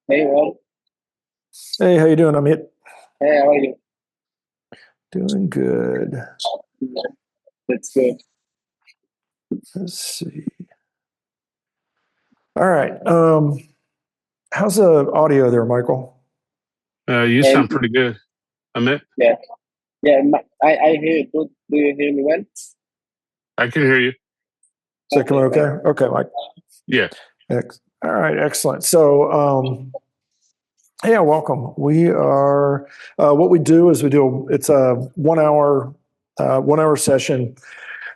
Hey, Rob. Hey, how you doing, Amit? Hey, how are you? Doing good. That's good. Let's see. All right. How's the audio there, Michael? You And sound pretty good, Amit. yeah, yeah. I hear you good. Do you hear me well? I can hear you. Is that coming okay? Okay, Mike. Yeah. All right, excellent. So, yeah, welcome. We are. What we do is it's a 1 hour session.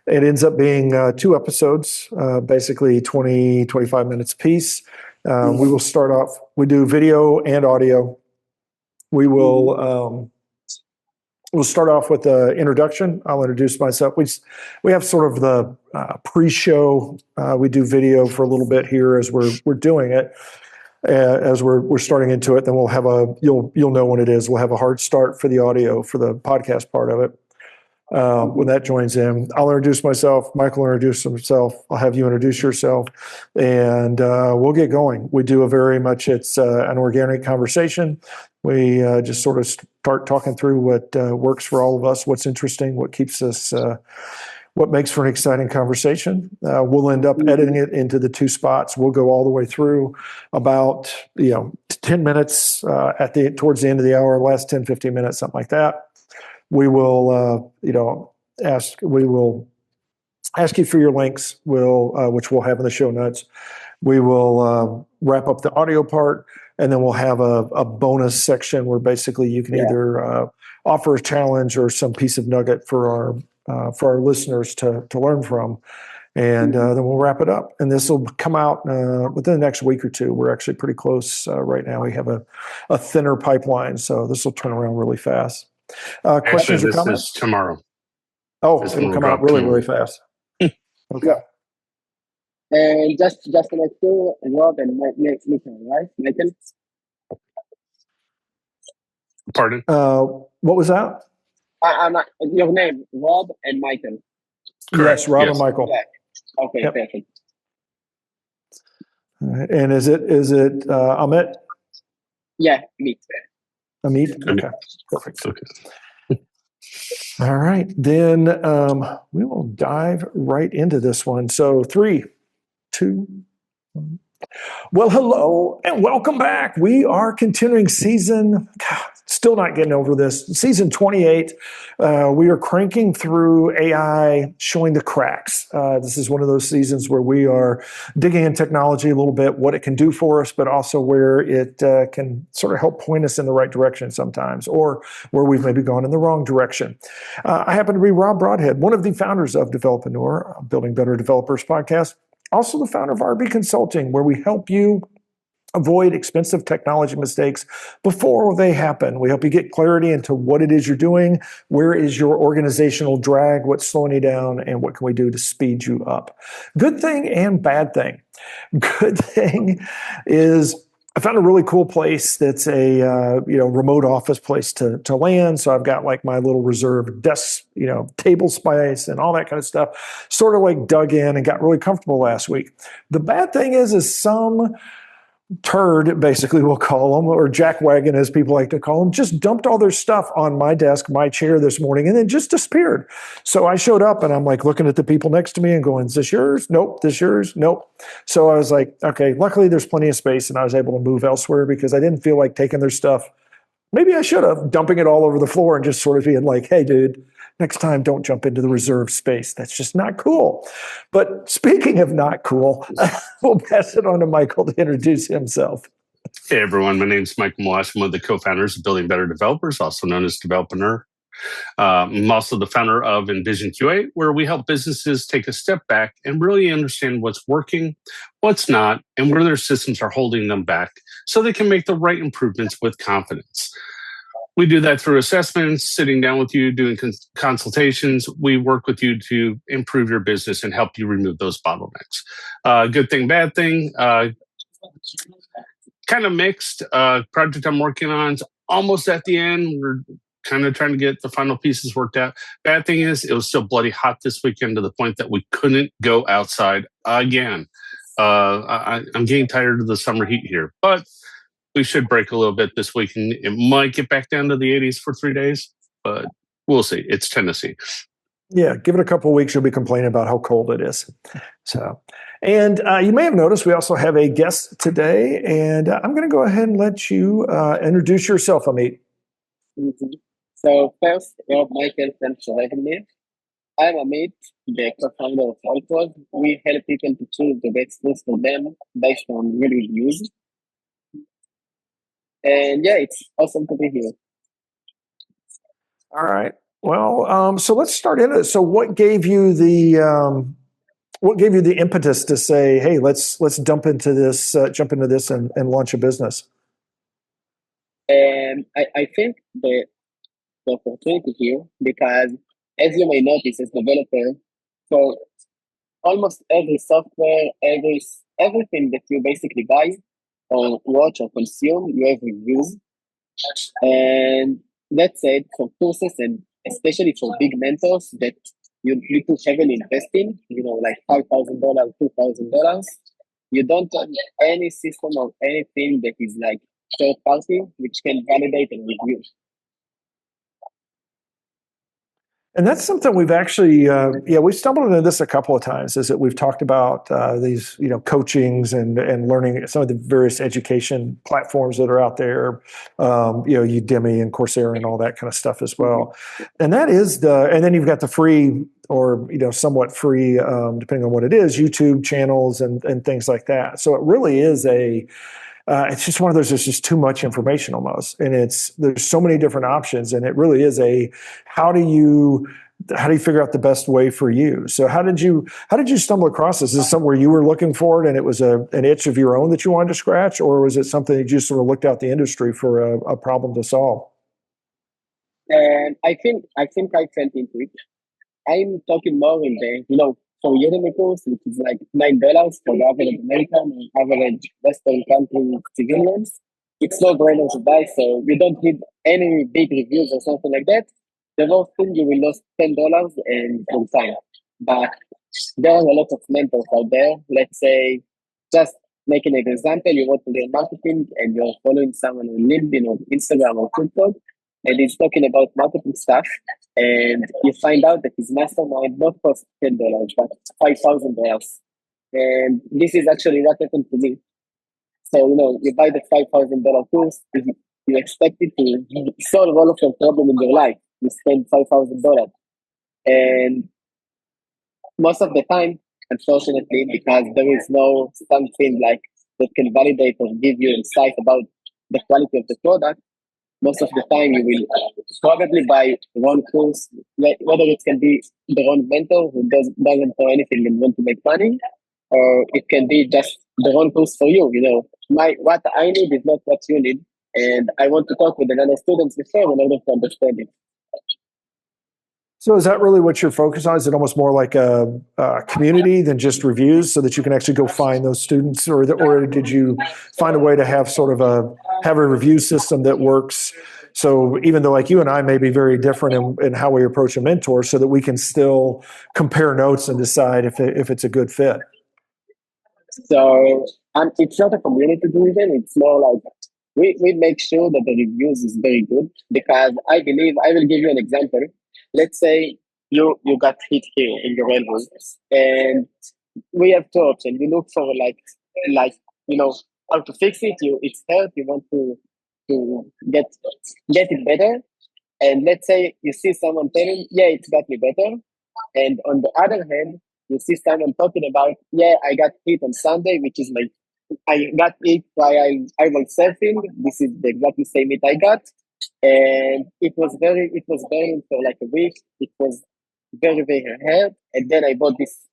It ends up being 2 episodes, basically 20, 25 minutes apiece. We will start off. We do video and audio. We will. We'll start off with the introduction. I'll introduce myself. We have sort of the pre-show. We do video for a little bit here as we're doing it, as we're starting into it. Then we'll have you'll know when it is. We'll have a hard start for the audio for the podcast part of it. When that joins in, I'll introduce myself. Michael will introduce himself. I'll have you introduce yourself, and we'll get going. We do it's an organic conversation. We just sort of start talking through what works for all of us, what's interesting, what keeps us, what makes for an exciting conversation. We'll end up editing it into the two spots. We'll go all the way through about 10 minutes towards the end of the hour, last 10, 15 minutes, something like that. We will, we will ask you for your links, which we'll have in the show notes. We will wrap up the audio part, and then we'll have a bonus section where basically you can either offer a challenge or some piece of nugget for our listeners to learn from. And then we'll wrap it up. And this will come out within the next week or two. We're actually pretty close right now. We have a thinner pipeline, so this will turn around really fast. Questions or comments? Is tomorrow. Oh, it'll come out really fast. Okay. And just to make sure, Rob and Michael, right? Michael? Pardon? What was that? Your name, Rob and Michael. Correct. Yes, Rob and Michael. Yeah. Okay, Yep. perfect. And is it Amit? Yeah, me. Amit? Okay, perfect. Okay. All right, then we will dive right into this one. So 3, 2, 1. Well, hello and welcome back. We are continuing still not getting over this. Season 28. We are cranking through AI, showing the cracks. This is one of those seasons where we are digging in technology a little bit, what it can do for us, but also where it can sort of help point us in the right direction sometimes, or where we've maybe gone in the wrong direction. I happen to be Rob Broadhead, one of the founders of Developreneur, Building Better Developers podcast. Also the founder of RB Consulting, where we help you avoid expensive technology mistakes before they happen. We help you get clarity into what it is you're doing, where is your organizational drag, what's slowing you down, and what can we do to speed you up. Good thing and bad thing. Good thing is I found a really cool place that's a remote office place to land. So I've got like my little reserved desk, table space and all that kind of stuff. Sort of like dug in and got really comfortable last week. The bad thing is some turd, basically we'll call them, or jackwagon as people like to call them, just dumped all their stuff on my desk, my chair this morning, and then just disappeared. So I showed up and I'm like looking at the people next to me and going, is this yours? Nope. This yours? Nope. So I was like, okay, luckily there's plenty of space and I was able to move elsewhere because I didn't feel like taking their stuff. Maybe I should have, dumping it all over the floor and just sort of being like, hey, dude, next time don't jump into the reserved space. That's just not cool. But speaking of not cool, we'll pass it on to Michael to introduce himself. Hey, everyone. My name is Michael Meloche. I'm one of the co-founders of Building Better Developers, also known as Develpreneur. I'm also the founder of Envision QA, where we help businesses take a step back and really understand what's working, what's not, and where their systems are holding them back so they can make the right improvements with confidence. We do that through assessments, sitting down with you, doing consultations. We work with you to improve your business and help you remove those bottlenecks. Good thing, bad thing, kind of mixed. Project I'm working on is almost at the end. We're kind of trying to get the final pieces worked out. Bad thing is it was still bloody hot this weekend to the point that we couldn't go outside again. I'm getting tired of the summer heat here, but we should break a little bit this week, and it might get back down to the 80s for 3 days, but we'll see. It's Tennessee. Yeah, give it a couple of weeks. You'll be complaining about how cold it is. So, and you may have noticed we also have a guest today, and I'm going to go ahead and let you introduce yourself, Amit. Mhm. So first, Michael, thanks for having me. I'm Amit, the co-founder of Outward. We help people to choose the best tools for them based on real reviews. And yeah, it's awesome to be here. All right. Well, so let's start in it. So, what gave you the impetus to say, "Hey, let's jump into this, and launch a business"? And I think the opportunity here, because as you may notice as developer, so almost every software, everything that you basically buy or watch or consume, you have reviews. And that's it for courses and especially for big mentors that you need to heavily invest in, like $5,000, $2,000. You don't have any system or anything that is like third party which can validate and review. And that's something we've actually, we've stumbled into this a couple of times. Is that we've talked about these, coachings and learning some of the various education platforms that are out there, Udemy and Coursera and all that kind of stuff as well. And that is and then you've got the free or somewhat free, depending on what it is, YouTube channels and things like that. So it really is it's just one of those. There's just too much information almost, and there's so many different options, and it really is how do you figure out the best way for you? So how did you stumble across this? Is this something where you were looking for it, and it was an itch of your own that you wanted to scratch, or was it something that you just sort of looked out the industry for a problem to solve? And I think I felt into it. I'm talking more in for Udemy course, which is like $9 for the average American and average Western country civilians. It's no brainer to buy, so you don't need any big reviews or something like that. The most thing you will lose $10 and from time. But there are a lot of mentors out there. Let's say, just making an example, you want to learn marketing and you're following someone on LinkedIn or Instagram or TikTok, and he's talking about marketing stuff, and you find out that his mastermind not cost $10, but $5,000. And this is actually what happened to me. So, you buy the $5,000 course, you expect it to solve all of your problem in your life. You spend $5,000. And most of the time, unfortunately, because there is no something like that can validate or give you insight about the quality of the product, most of the time you will probably buy wrong course, whether it can be the wrong mentor who doesn't know anything and want to make money, or it can be just the wrong course for you. What I need is not what you need, and I want to talk with another students before in order to understand it. So is that really what you're focused on? Is it almost more like a community than just reviews, so that you can actually go find those students, or did you find a way to have sort of a review system that works? So even though like you and I may be very different in how we approach a mentor, so that we can still compare notes and decide if it's a good fit. So it's not a community driven. It's more like we make sure that the reviews is very good, because I believe I will give you an example. Let's say you got hit here in your elbow, and we have two options. You look for like how to fix it. It's hurt. You want to get it better. And let's say you see someone telling, yeah, it's got me better. And on the other hand, you see someone talking about, yeah, I got hit on Sunday, which is I got hit while I was surfing. This is the exactly same hit I got. And it was burning for like a week. It was very, very hard. And then I bought this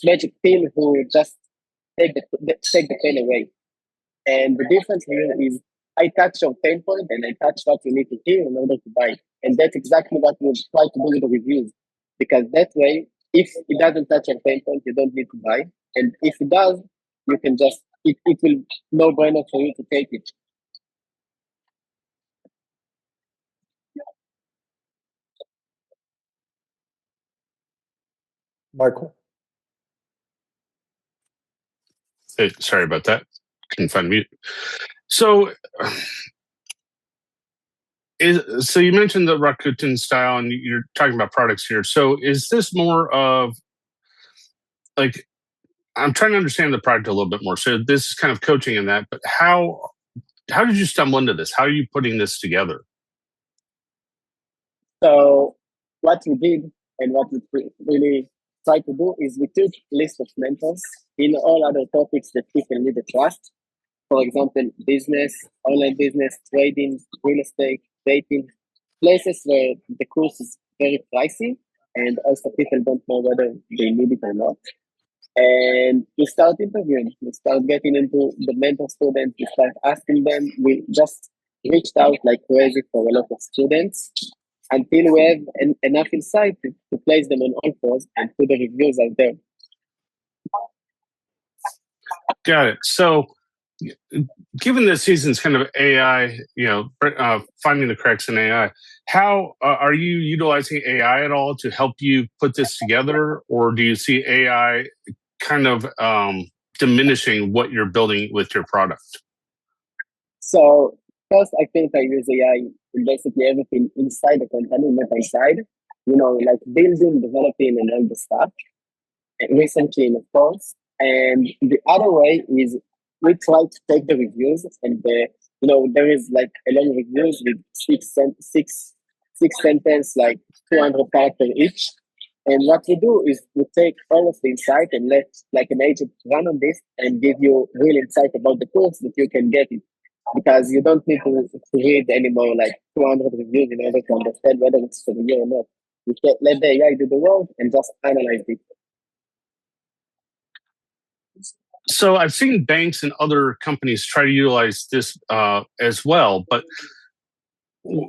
magic pill who just take the pain away. And the difference here is I touch your pain point and I touch what you need to hear in order to buy. And that's exactly what we try to do with the reviews. Because that way, if it doesn't touch your pain point, you don't need to buy. And if it does, you can it will no brainer for you to take it. Michael. Hey, sorry about that. Couldn't find mute. So, so you mentioned the Rakuten style, and you're talking about products here. So, is this more of like I'm trying to understand the product a little bit more. So, this is kind of coaching in that. But how did you stumble into this? How are you putting this together? So what we did and what we really tried to do is we took list of mentors in all other topics that people need to trust. For example, business, online business, trading, real estate, dating, places where the course is very pricey and also people don't know whether they need it or not. And we start interviewing, we start getting into the mentor students, we start asking them. We just reached out like crazy for a lot of students until we have enough insight to place them on offers and put the reviews out there. Got it. So, given this season's kind of AI, finding the cracks in AI, how are you utilizing AI at all to help you put this together, or do you see AI kind of diminishing what you're building with your product? So first, I think I use AI in basically everything inside the company, not outside. Like building, developing, and all the stuff. And recently, of course. And the other way is we try to take the reviews and there is like a long reviews with six sentence, like 200 characters each. And what we do is we take all of the insight and let like an agent run on this and give you real insight about the course that you can get it. Because you don't need to read anymore like 200 reviews in order to understand whether it's for you or not. You can let the AI do the work and just analyze it. So I've seen banks and other companies try to utilize this as well, but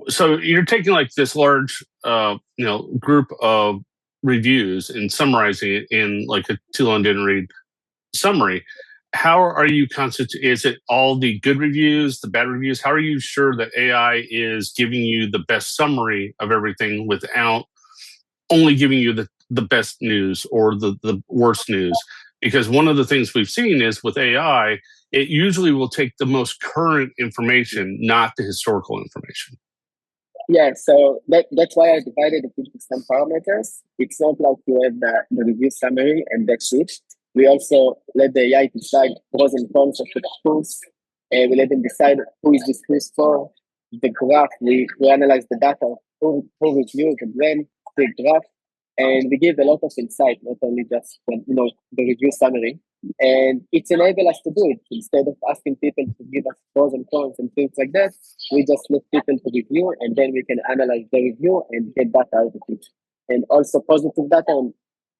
so you're taking like this large, group of reviews and summarizing it in like a too long didn't read summary. How are you is it all the good reviews, the bad reviews? How are you sure that AI is giving you the best summary of everything without only giving you the best news or the worst news? Because one of the things we've seen is with AI, it usually will take the most current information, not the historical information. Yeah, so that's why I divided it into some parameters. It's not like you have the review summary and that's it. We also let the AI decide pros and cons of the course. We let them decide who is this course for. The graph, we analyze the data, who reviewed and when, the graph, and we give a lot of insight, not only just the review summary. And it's enabled us to do it. Instead of asking people to give us pros and cons and things like that, we just let people to review and then we can analyze the review and get data out of it. And also positive data and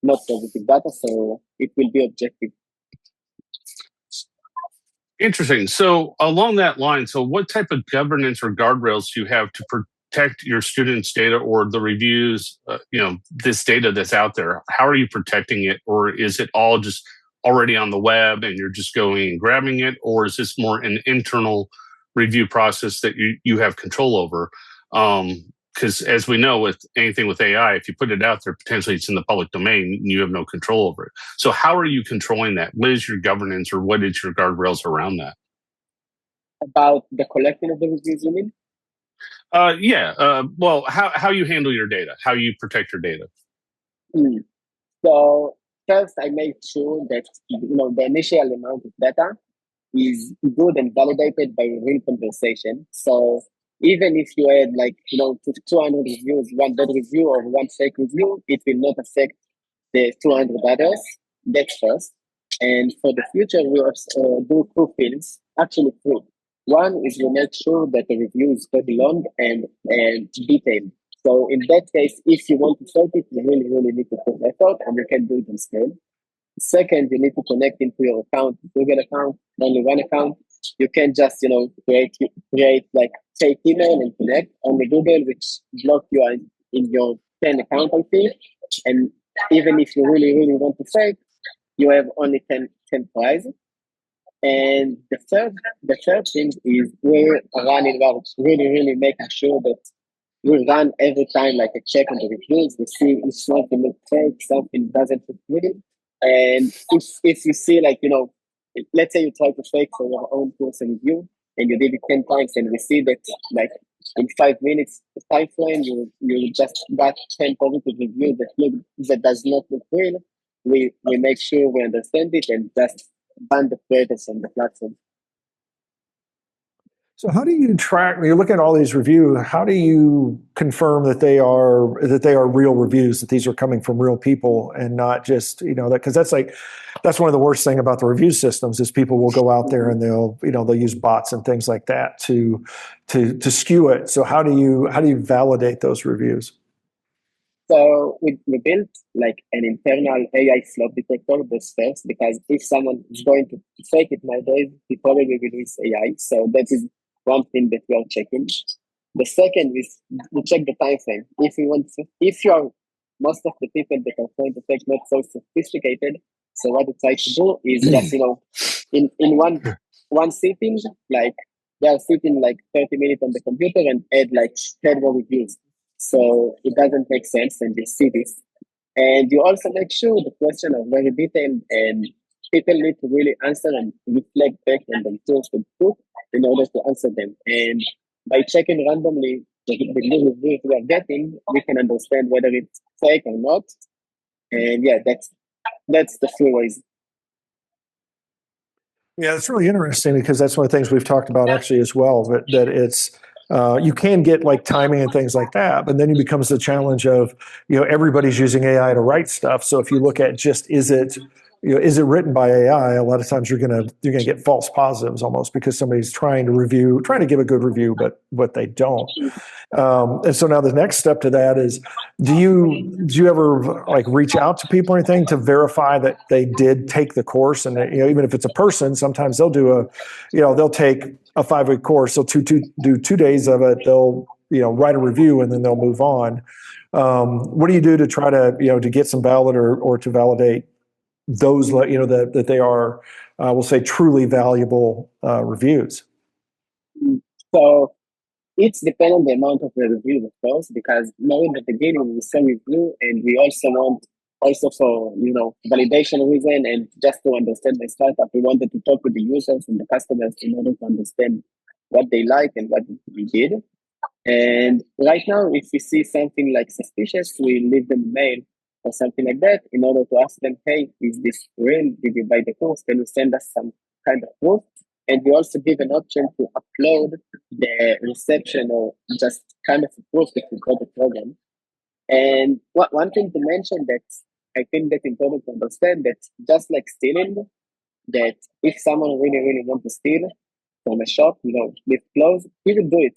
not positive data, so it will be objective. Interesting. So along that line, so what type of governance or guardrails do you have to protect your students' data or the reviews, this data that's out there? How are you protecting it? Or is it all just already on the web and you're just going and grabbing it? Or is this more an internal review process that you have control over? Because as we know, with anything with AI, if you put it out there, potentially it's in the public domain and you have no control over it. So how are you controlling that? What is your governance or what is your guardrails around that? About the collecting of the reviews, you mean? Well, how you handle your data, how you protect your data. So first, I made sure that the initial amount of data is good and validated by real conversation. So even if you had 200 reviews, one bad review or one fake review, it will not affect the 200 others. That's first. And for the future, we also do two things, actually three. One is we make sure that the review is very long and detailed. So in that case, if you want to sort it, you really, really need to put effort and you can do it on scale. Second, you need to connect into your account, Google account, only one account. You can't just, create like fake email and connect on the Google, which block you in your 10 account, I think. And even if you really, really want to fake, you have only 10 prize. And the third thing is we're running well, really, really making sure that we run every time like a check on the reviews. We see if something looks fake, something doesn't look real. And if you see let's say you try to fake for your own course and review, and you did it 10 times, and we see that like in 5 minutes time frame, you just got 10 positive reviews that does not look real. We make sure we understand it and just ban the creators on the platform. So how do you track, when you look at all these reviews, how do you confirm that they are real reviews, that these are coming from real people and not just, that, because that's one of the worst thing about the review systems is people will go out there and they'll use bots and things like that to skew it. So how do you validate those reviews? So we built like an internal AI flop detector this first, because if someone is going to fake it nowadays, we probably will use AI. So that is one thing that we are checking. The second is we check the time frame. If you are most of the people that are trying to fake not so sophisticated, so what we try to do is just in one sitting, like they are sitting like 30 minutes on the computer and add like 10 more reviews. So it doesn't make sense, and you see this. And you also make sure the questions are very detailed, and people need to really answer and reflect back on the tools to put in order to answer them. And by checking randomly the new reviews we are getting, we can understand whether it's fake or not. And yeah, that's the few ways. Yeah, it's really interesting because that's one of the things we've talked about actually as well, that it's, you can get like timing and things like that, but then it becomes the challenge of, everybody's using AI to write stuff. So if you look at just, is it written by AI? A lot of times you're gonna get false positives almost because somebody's trying to give a good review, but they don't. And so now the next step to that is, do you ever like reach out to people or anything to verify that they did take the course? And that, even if it's a person, sometimes they'll do they'll take a 5-week course. So do 2 days of it. They'll write a review and then they'll move on. What do you do to try to to get some valid or to validate those that they are we'll say truly valuable reviews? So it's depend on the amount of the review, of course, because now in the beginning we send review, and we also want for validation reason and just to understand the startup. We wanted to talk with the users and the customers in order to understand what they like and what we did. And right now, if we see something like suspicious, we leave them a mail or something like that in order to ask them, hey, is this real? Did you buy the course? Can you send us some kind of proof? And we also give an option to upload the reception or just kind of a proof that we got the program. And one thing to mention that I think that's important to understand, that just like stealing, that if someone really, really wants to steal from a shop, with clothes, he will do it.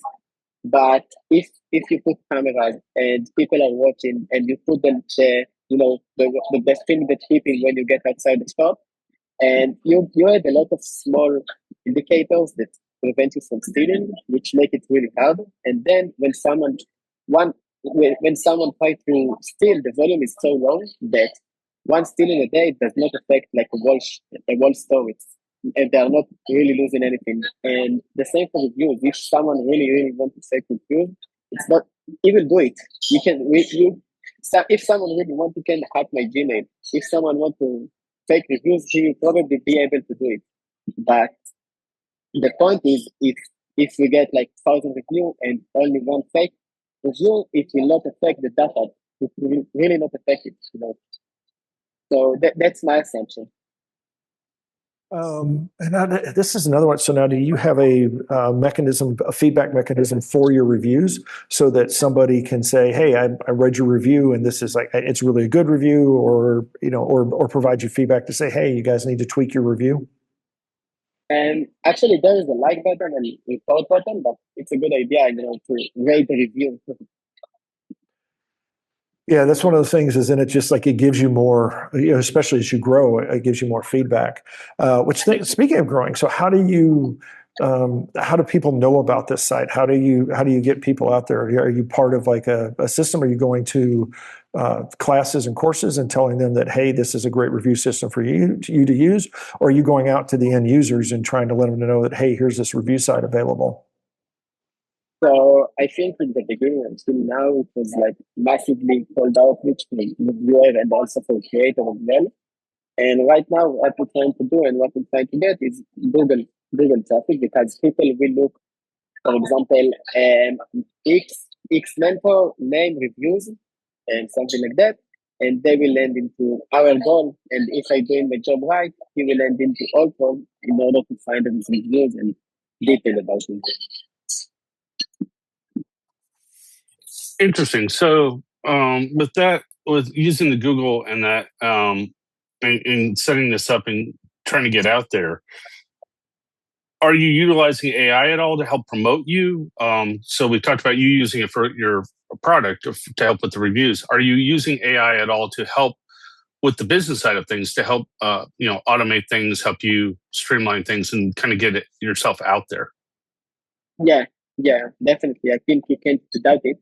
But if you put cameras and people are watching and you put them the best thing that keeping when you get outside the shop, and you have a lot of small indicators that prevent you from stealing, which make it really hard. And then when someone tries to steal, the volume is so low that one stealing a day does not affect like a whole store. And they are not really losing anything. And the same for reviews. If someone really, really wants to fake reviews, it's not, he will do it. So if someone really wants to can hack my Gmail, if someone wants to fake reviews, he will probably be able to do it. But the point is, if we get like 1,000 reviews and only one fake review, it will not affect the data. It will really not affect it. So that's my assumption. This is another one. So now, do you have a feedback mechanism for your reviews, so that somebody can say, "Hey, I read your review, and this is it's really a good review," or or provide you feedback to say, "Hey, you guys need to tweak your review"? And actually, there is a like button and report button, but it's a good idea, to rate the review. Yeah, that's one of the things. Is in it just like it gives you more, especially as you grow, it gives you more feedback. Speaking of growing, so how do people know about this site? How do you get people out there? Are you part of like a system? Are you going to classes and courses and telling them that, hey, this is a great review system for you to use? Or are you going out to the end users and trying to let them know that, hey, here's this review site available? So I think in the beginning until now, it was like massively called outreach for reviewer and also for creator as well. And right now, what we're trying to do and what we're trying to get is Google Google traffic because people will look, for example, X mentor name reviews and something like that, and they will land into our goal. And if I doing my job right, he will land into Allcom in order to find these reviews and detail about it. Interesting. So with that, with using the Google and that, and setting this up and trying to get out there, are you utilizing AI at all to help promote you? So we talked about you using it for your product to help with the reviews. Are you using AI at all to help with the business side of things, to help automate things, help you streamline things, and kind of get it yourself out there? Yeah, yeah, definitely. I think you can't doubt it.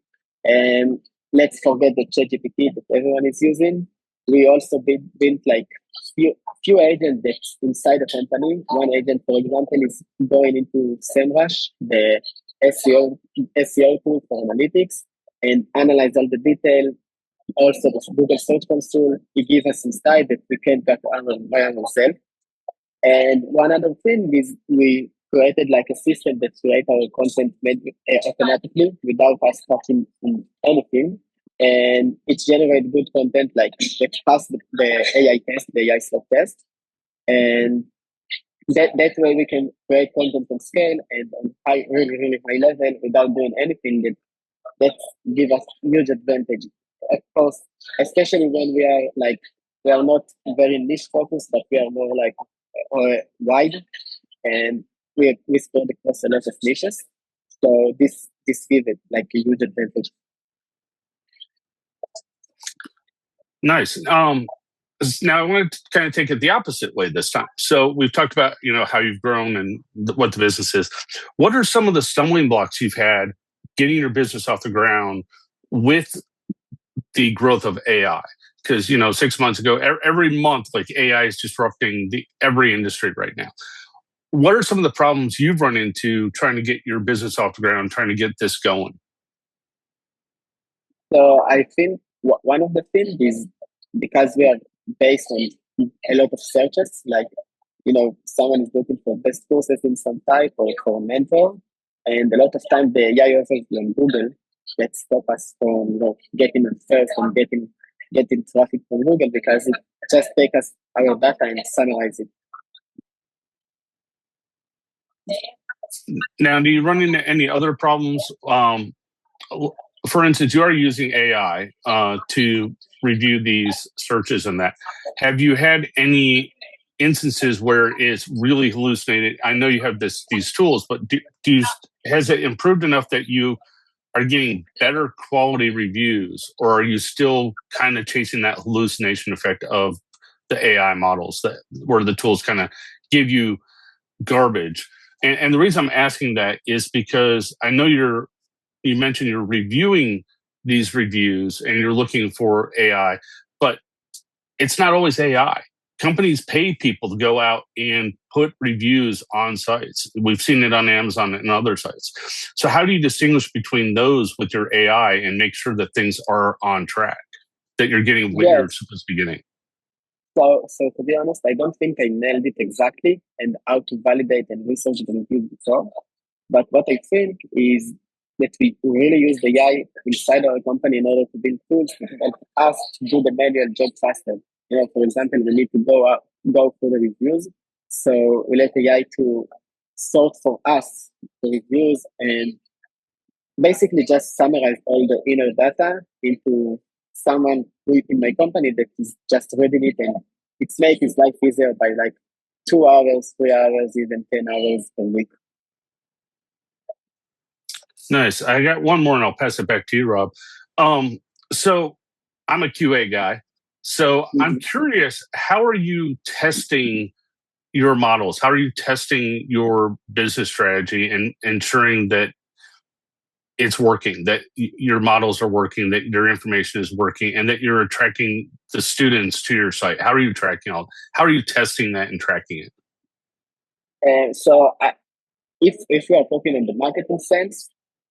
And let's forget the ChatGPT that everyone is using. We also built like few agents that's inside the company. One agent, for example, is going into SEMrush, the SEO tool for analytics, and analyze all the detail. Also, the Google Search Console, it gives us insight that we can't get by ourselves. And one other thing is we created like a system that creates our content automatically without us touching anything. And it generates good content like that pass the AI test, the AI slot test. And that way we can create content on scale and on really high level without doing anything that give us huge advantage. Of course, especially when we are not very niche focused, but we are more like wide, and we spread across a lot of niches. So this gives it like a huge advantage. Nice. Now I want to kind of take it the opposite way this time. So we've talked about how you've grown and what the business is. What are some of the stumbling blocks you've had getting your business off the ground with the growth of AI? Because 6 months ago, every month, like AI is disrupting every industry right now. What are some of the problems you've run into trying to get your business off the ground, trying to get this going? So I think one of the things is because we are based on a lot of searches, like someone is looking for best courses in some type or for a mentor, and a lot of time the AI offers on Google that stop us from getting on first and getting traffic from Google because it just take us our data and summarize it. Now, do you run into any other problems? For instance, you are using AI to review these searches and that. Have you had any instances where it's really hallucinated? I know you have these tools, but has it improved enough that you are getting better quality reviews, or are you still kind of chasing that hallucination effect of the AI models where the tools kind of give you garbage? And the reason I'm asking that is because I know you mentioned you're reviewing these reviews and you're looking for AI, but it's not always AI. Companies pay people to go out and put reviews on sites. We've seen it on Amazon and other sites. So how do you distinguish between those with your AI and make sure that things are on track, that you're getting what you're supposed to be getting? So to be honest, I don't think I nailed it exactly and how to validate and research the reviews before. But what I think is that we really use the AI inside our company in order to build tools to help us to do the manual job faster. For example, we need to go through the reviews. So we let the AI to sort for us the reviews and basically just summarize all the inner data into someone in my company that is just reading it, and it's make his life easier by like 2 hours, 3 hours, even 10 hours per week. Nice. I got one more and I'll pass it back to you, Rob. So I'm a QA guy. So I'm curious, how are you testing your models? How are you testing your business strategy and ensuring that it's working, that your models are working, that your information is working, and that you're attracting the students to your site? How are you tracking how are you testing that and tracking it? If we are talking in the marketing sense,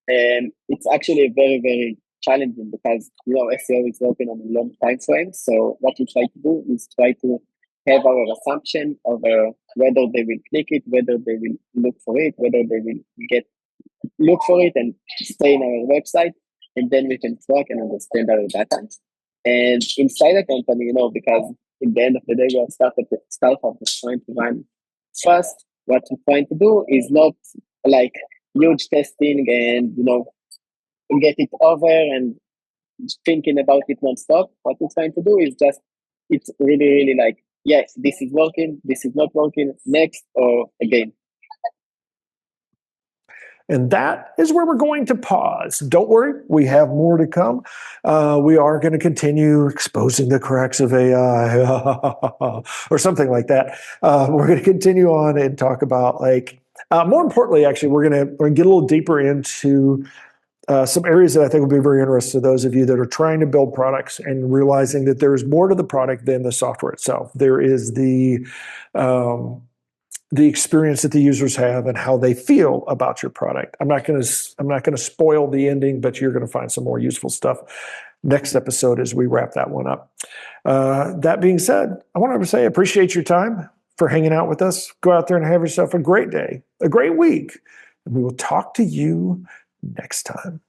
it's actually very, very challenging because SEO is working on a long time frame. So what we try to do is try to have our assumption over whether they will click it, whether they will look for it, whether they will get look for it and stay in our website, and then we can track and understand our data. And inside the company, because in the end of the day, we are startup that's trying to run fast. What we're trying to do is not like huge testing and get it over and thinking about it non-stop. What we're trying to do is just it's really, really like, yes, this is working, this is not working, next or again. And that is where we're going to pause. Don't worry, we have more to come. We are going to continue exposing the cracks of AI or something like that. We're going to continue on and talk about more importantly, actually, we're going to get a little deeper into some areas that I think will be very interesting to those of you that are trying to build products and realizing that there's more to the product than the software itself. There is the experience that the users have and how they feel about your product. I'm not going to spoil the ending, but you're going to find some more useful stuff next episode as we wrap that one up. That being said, I want to say I appreciate your time for hanging out with us. Go out there and have yourself a great day, a great week, and we will talk to you next time.